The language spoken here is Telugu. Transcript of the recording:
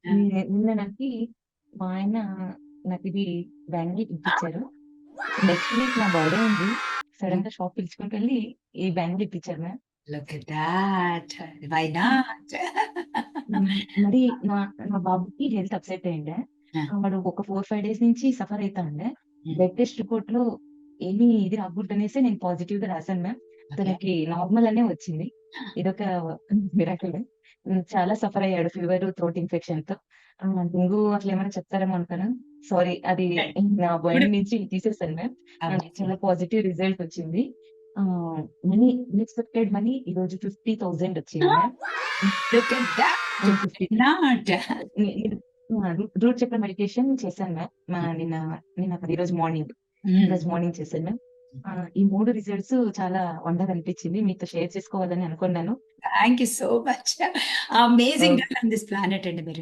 ఆ! నిన్న నాకి మా ఆయన నాకిది బ్యాంగిల్ ఇప్పిచ్చారు. నెక్స్ట్ వీక్ నా బర్త్‌డే ఉంది. హ్మ్. సడెన్‌గా షాప్ పిలుచుకొనికెళ్ళి ఈ బ్యాంగిల్ ఇప్పిచ్చారు ma'am. Look at that. Why hmm. Not? మరి నా నా బాబుకి హెల్త్ అప్‌సెట్ అయ్యుండే. ఆ! వాడు ఒక 4, 5 డేస్ నుంచి సఫర్ అయితా ఉండే. హ్మ్. బ్లడ్ టెస్ట్ రిపోర్ట్‌లో ఏమి ఇది రాకూడదనేసి నేను పాజిటివ్‌గా రాసాను మ్యామ్. ఓకే. తనకి నార్మల్ అనే వచ్చింది. ఇదొక మిరాకిలే. చాలా సఫర్ అయ్యాడు ఫీవర్, థ్రోట్ ఇన్ఫెక్షన్‌తో. డెంగు అట్లా ఏమైనా చెప్తారేమో అనుకున్నా. సారీ అది నా ఇప్పుడు మైండ్ నుంచి తీసేసాను మ్యామ్. అమేజింగ్. చాలా పాజిటివ్ రిజల్ట్ వచ్చింది. మనీ అన్‌ఎక్స్‌పెక్టెడ్ మనీ ఈరోజు 50,000 వచ్చింది ma'am. Look at that. Why 150 not? ని నేను రూట్ చక్ర మెడిటేషన్ చేశాను మ్యామ్. నిన్న నిన్న కాదు ఈరోజు మార్నింగ్. హ్మ్. ఈరోజు మార్నింగ్ చేశాను మ్యామ్. ఈ 3 రిజల్ట్స్ చాలా వండర్ అనిపించింది. మీతో షేర్ చేసుకోవాలని అనుకున్నాను. Thank you so much. Amazing okay. Girl on this planet అండి మీరు.